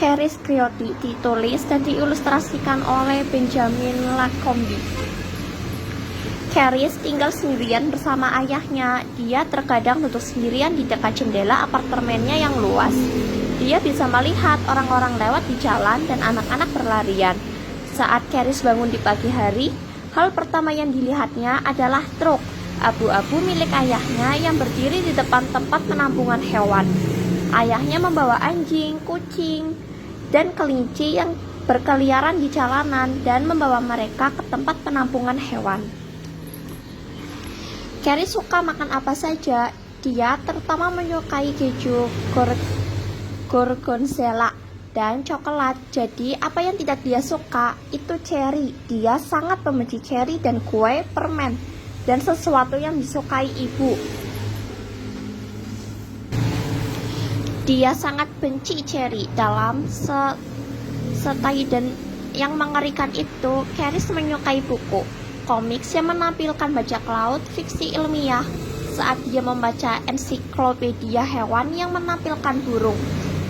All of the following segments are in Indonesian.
Caris Creotti ditulis dan diilustrasikan oleh Benjamin Lacombe. Caris tinggal sendirian bersama ayahnya. Dia terkadang duduk sendirian di dekat jendela apartemennya yang luas. Dia bisa melihat orang-orang lewat di jalan dan anak-anak berlarian. Saat Caris bangun di pagi hari, hal pertama yang dilihatnya adalah truk abu-abu milik ayahnya yang berdiri di depan tempat penampungan hewan. Ayahnya membawa anjing, kucing, dan kelinci yang berkeliaran di jalanan dan membawa mereka ke tempat penampungan hewan. Caris suka makan apa saja. Dia terutama menyukai keju gorgonzola dan coklat. Jadi apa yang tidak dia suka itu cherry. Dia sangat membenci cherry dan kue, permen, dan sesuatu yang disukai ibu. Dia sangat benci cherry. Dalam setai dan yang mengerikan itu, Caris menyukai buku komik yang menampilkan bajak laut fiksi ilmiah. Saat dia membaca ensiklopedia hewan yang menampilkan burung,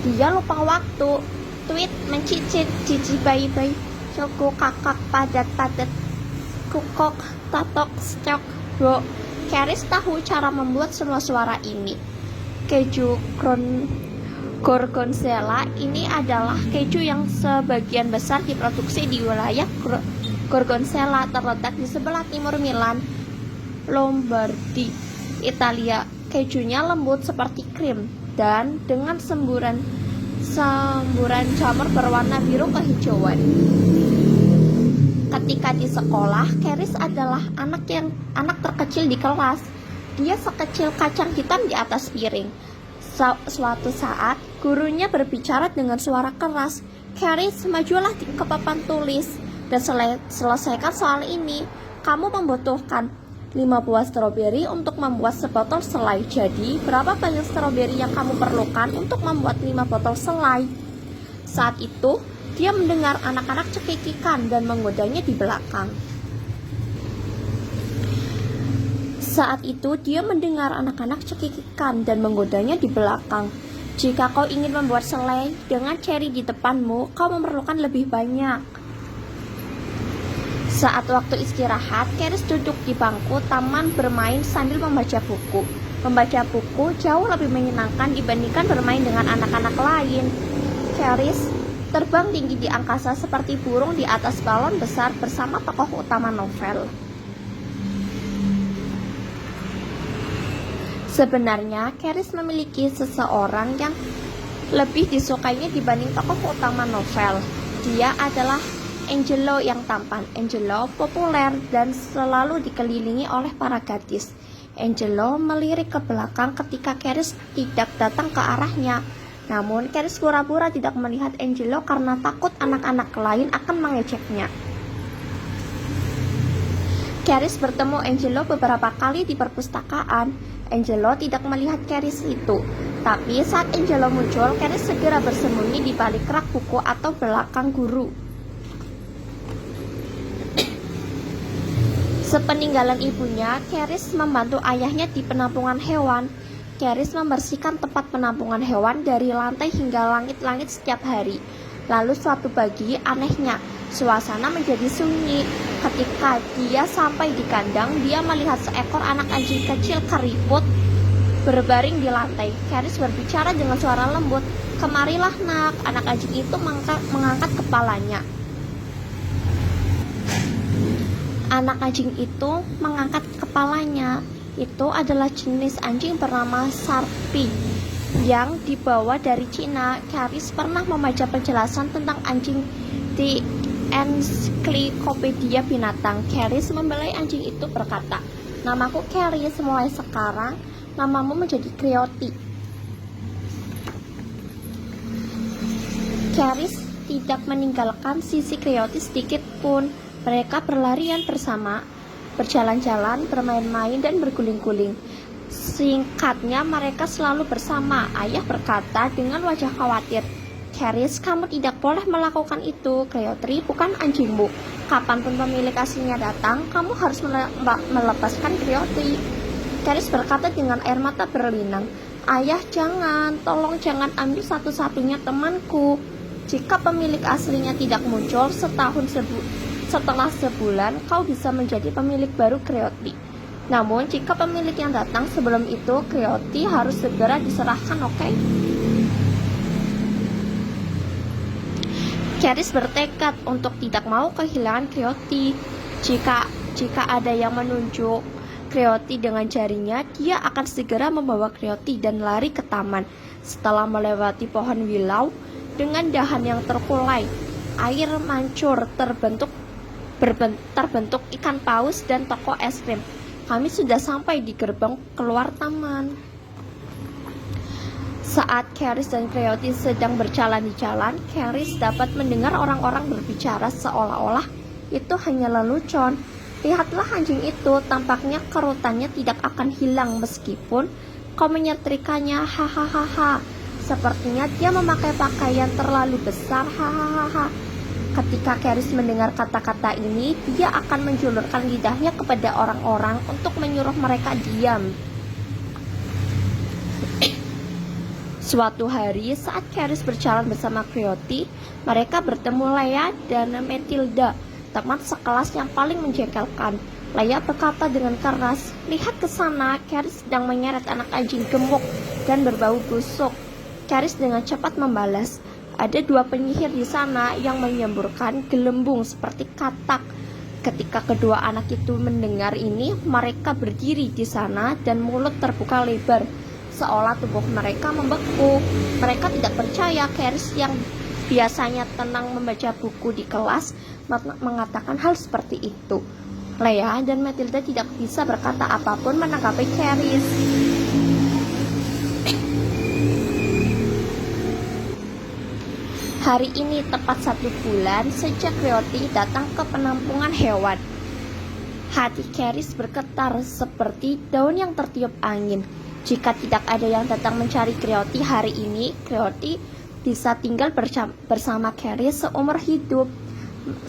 dia lupa waktu. Tweet mencicit, cici bayi-bayi, cuku kakak padat-padat, kukok, tatok, stok, bro. Caris tahu cara membuat semua suara ini. Keju gorgonzola ini adalah keju yang sebagian besar diproduksi di wilayah Gorgonzola, terletak di sebelah timur Milan, Lombardi, Italia. Kejunya lembut seperti krim dan dengan semburan jamur berwarna biru kehijauan. Ketika di sekolah, Caris adalah anak terkecil di kelas. Dia sekecil kacang hitam di atas piring. Suatu saat, gurunya berbicara dengan suara keras. Caris, majulah ke papan tulis dan selesaikan soal ini. Kamu membutuhkan 5 buah stroberi untuk membuat sebotol selai. Jadi, berapa banyak stroberi yang kamu perlukan untuk membuat 5 botol selai? Saat itu, dia mendengar anak-anak cekikikan dan menggodanya di belakang. Jika kau ingin membuat selai dengan cherry di depanmu, kau memerlukan lebih banyak. Saat waktu istirahat, Caris duduk di bangku taman bermain sambil membaca buku. Membaca buku jauh lebih menyenangkan dibandingkan bermain dengan anak-anak lain. Caris terbang tinggi di angkasa seperti burung di atas balon besar bersama tokoh utama novel. Sebenarnya, Caris memiliki seseorang yang lebih disukainya dibanding tokoh utama novel. Dia adalah Angelo yang tampan. Angelo populer dan selalu dikelilingi oleh para gadis. Angelo melirik ke belakang ketika Caris tidak datang ke arahnya. Namun, Caris pura-pura tidak melihat Angelo karena takut anak-anak lain akan mengejeknya. Caris bertemu Angelo beberapa kali di perpustakaan. Angelo tidak melihat Caris itu. Tapi saat Angelo muncul, Caris segera bersembunyi di balik rak buku atau belakang guru. Sepeninggalan ibunya, Caris membantu ayahnya di penampungan hewan. Caris membersihkan tempat penampungan hewan dari lantai hingga langit-langit setiap hari. Lalu suatu pagi, anehnya, suasana menjadi sunyi. Ketika dia sampai di kandang, dia melihat seekor anak anjing kecil keriput berbaring di lantai. Caris berbicara dengan suara lembut. "Kemarilah nak." Anak anjing itu mengangkat kepalanya. Itu adalah jenis anjing bernama Sharpie yang dibawa dari Cina. Caris pernah membaca penjelasan tentang anjing di ensiklopedia binatang. Caris membelai anjing itu berkata, "Namaku Caris, mulai sekarang namamu menjadi Creotti." Caris tidak meninggalkan sisi Creotti sedikit pun. Mereka berlarian bersama, berjalan-jalan, bermain-main, dan berguling-guling. Singkatnya, mereka selalu bersama. Ayah berkata dengan wajah khawatir, "Caris, kamu tidak boleh melakukan itu. Creotti bukan anjingmu. Kapanpun pemilik aslinya datang, kamu harus melepaskan Creotti." Caris berkata dengan air mata berlinang, "Ayah, jangan. Tolong jangan ambil satu-satunya temanku. Jika pemilik aslinya tidak muncul setelah sebulan, kau bisa menjadi pemilik baru Creoti. Namun, jika pemilik yang datang sebelum itu, Creoti harus segera diserahkan, oke? Keris bertekad untuk tidak mau kehilangan Creoti. Jika ada yang menunjuk Creoti dengan jarinya, dia akan segera membawa Creoti dan lari ke taman. Setelah melewati pohon wilau dengan dahan yang terkulai, air mancur terbentuk ikan paus dan toko es krim. Kami sudah sampai di gerbang keluar taman. Saat Keris dan Creoti sedang berjalan di jalan, Keris dapat mendengar orang-orang berbicara seolah-olah itu hanya lelucon. Lihatlah anjing itu, tampaknya kerutannya tidak akan hilang meskipun kau menyetrikanya, hahaha. Sepertinya dia memakai pakaian terlalu besar, hahaha. Ketika Keris mendengar kata-kata ini, dia akan menjulurkan lidahnya kepada orang-orang untuk menyuruh mereka diam. Suatu hari, saat Keris berjalan bersama Creoti, mereka bertemu Leia dan Matilda, teman sekelas yang paling menjengkelkan. Leia berkata dengan keras, "Lihat ke sana, Keris sedang menyeret anak anjing gemuk dan berbau busuk." Keris dengan cepat membalas, "Ada 2 penyihir di sana yang menyemburkan gelembung seperti katak." Ketika kedua anak itu mendengar ini, mereka berdiri di sana dan mulut terbuka lebar, seolah tubuh mereka membeku. Mereka tidak percaya Keris yang biasanya tenang membaca buku di kelas mengatakan hal seperti itu. Leia dan Matilda tidak bisa berkata apapun menanggapi Keris. Hari ini tepat 1 bulan sejak Creoti datang ke penampungan hewan. Hati Keris bergetar seperti daun yang tertiup angin. Jika tidak ada yang datang mencari Creoti hari ini, Creoti bisa tinggal bersama Keris seumur hidup.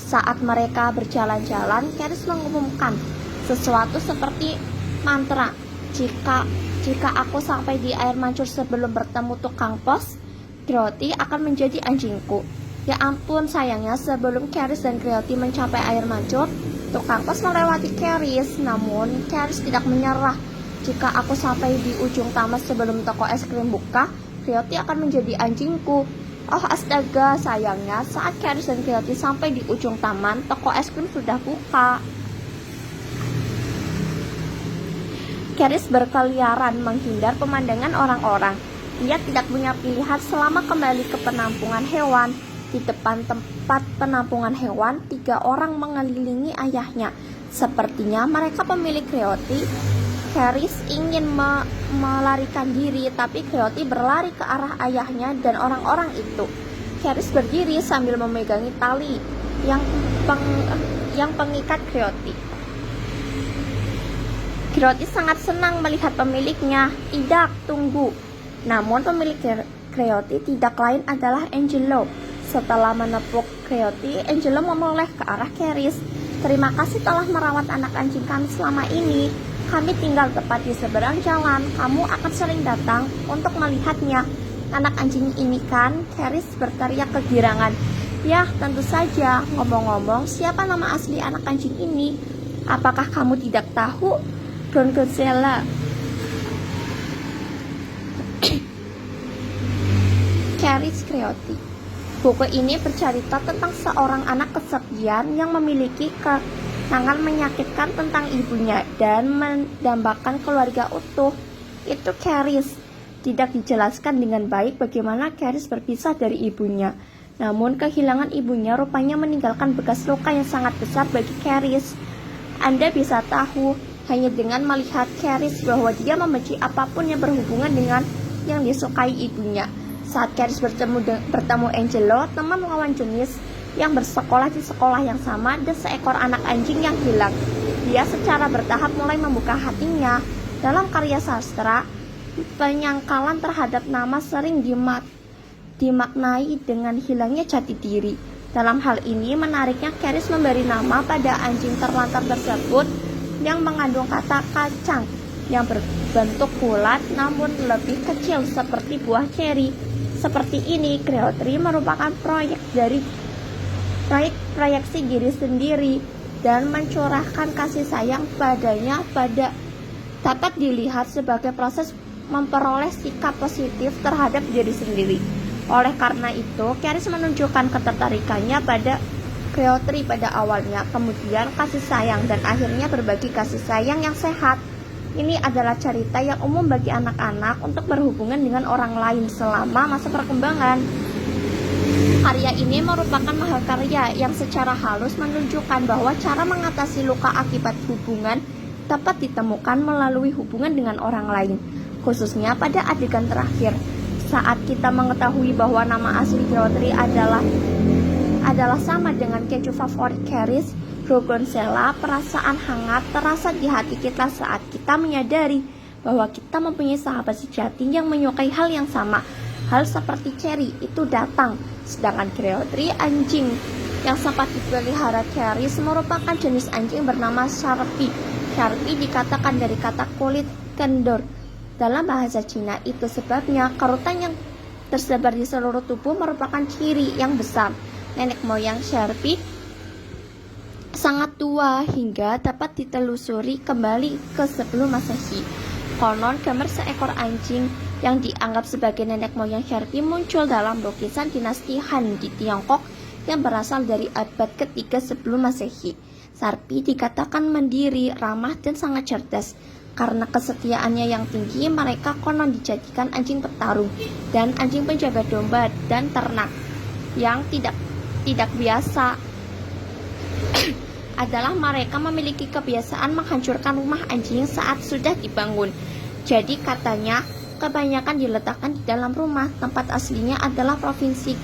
Saat mereka berjalan-jalan, Keris mengumumkan sesuatu seperti mantra. Jika aku sampai di air mancur sebelum bertemu tukang pos, Creoti akan menjadi anjingku. Ya ampun, sayangnya sebelum Keris dan Creoti mencapai air mancur, tukang pos melewati Keris. Namun Keris tidak menyerah. Jika aku sampai di ujung taman sebelum toko es krim buka, Creoti akan menjadi anjingku. Oh astaga, sayangnya saat Keris dan Creoti sampai di ujung taman, toko es krim sudah buka. Keris berkeliaran menghindar pemandangan orang-orang. Dia tidak punya pilihan selama kembali ke penampungan hewan. Di depan tempat penampungan hewan, 3 orang mengelilingi ayahnya. Sepertinya mereka pemilik Creoti. Keris ingin melarikan diri, tapi Creoti berlari ke arah ayahnya dan orang-orang itu. Keris berdiri sambil memegangi tali yang pengikat Creoti. Creoti sangat senang melihat pemiliknya. "Tidak, tunggu." Namun pemilik Creoti tidak lain adalah Angelo. Setelah menepuk Creoti, Angelo menoleh ke arah Keris. "Terima kasih telah merawat anak anjing kami selama ini. Kami tinggal tepat di seberang jalan. Kamu akan sering datang untuk melihatnya. Anak anjing ini kan?" Keris berteriak kegirangan. "Ya, tentu saja. Ngomong-ngomong, siapa nama asli anak anjing ini? Apakah kamu tidak tahu?" "Bronzella." Keris Creoti. Buku ini bercerita tentang seorang anak kesepian yang memiliki kenangan menyakitkan tentang ibunya dan mendambakan keluarga utuh. Itu Keris. Tidak dijelaskan dengan baik bagaimana Keris berpisah dari ibunya. Namun kehilangan ibunya rupanya meninggalkan bekas luka yang sangat besar bagi Keris. Anda bisa tahu hanya dengan melihat Keris bahwa dia membenci apapun yang berhubungan dengan yang disukai ibunya. Saat Keris bertemu Angelo, teman lawan jenis yang bersekolah di sekolah yang sama, dan seekor anak anjing yang hilang, dia secara bertahap mulai membuka hatinya. Dalam karya sastra, penyangkalan terhadap nama sering dimaknai dengan hilangnya jati diri. Dalam hal ini, menariknya Keris memberi nama pada anjing terlantar tersebut yang mengandung kata kacang yang berbentuk bulat namun lebih kecil seperti buah ceri. seperti ini, Creotri merupakan proyeksi diri sendiri dan mencurahkan kasih sayang padanya dapat dilihat sebagai proses memperoleh sikap positif terhadap diri sendiri. Oleh karena itu, Keris menunjukkan ketertarikannya pada Creotri pada awalnya, kemudian kasih sayang, dan akhirnya berbagi kasih sayang yang sehat. Ini adalah cerita yang umum bagi anak-anak untuk berhubungan dengan orang lain selama masa perkembangan. Karya ini merupakan mahakarya yang secara halus menunjukkan bahwa cara mengatasi luka akibat hubungan dapat ditemukan melalui hubungan dengan orang lain, khususnya pada adegan terakhir. Saat kita mengetahui bahwa nama asli Creotri adalah sama dengan keju favorit Keris, Gorgonzola, perasaan hangat terasa di hati kita saat kita menyadari bahwa kita mempunyai sahabat sejati yang menyukai hal yang sama. Hal seperti Cherry itu datang, sedangkan Creotri, anjing yang sempat dipelihara Keris, merupakan jenis anjing bernama Sharpie. Sharpie dikatakan dari kata kulit kendor dalam bahasa Cina. Itu sebabnya kerutan yang tersebar di seluruh tubuh merupakan ciri yang besar. Nenek moyang Sharpie sangat tua hingga dapat ditelusuri kembali ke sebelum Masehi. Konon gambar seekor anjing yang dianggap sebagai nenek moyang Sharpie muncul dalam lukisan dinasti Han di Tiongkok yang berasal dari abad ketiga sebelum Masehi. Sharpie dikatakan mandiri, ramah, dan sangat cerdas. Karena kesetiaannya yang tinggi, mereka konon dijadikan anjing petarung dan anjing penjaga domba dan ternak. Yang tidak biasa adalah mereka memiliki kebiasaan menghancurkan rumah anjing saat sudah dibangun. Jadi katanya kebanyakan diletakkan di dalam rumah. Tempat aslinya adalah provinsi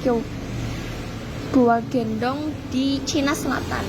Guangdong di Cina Selatan.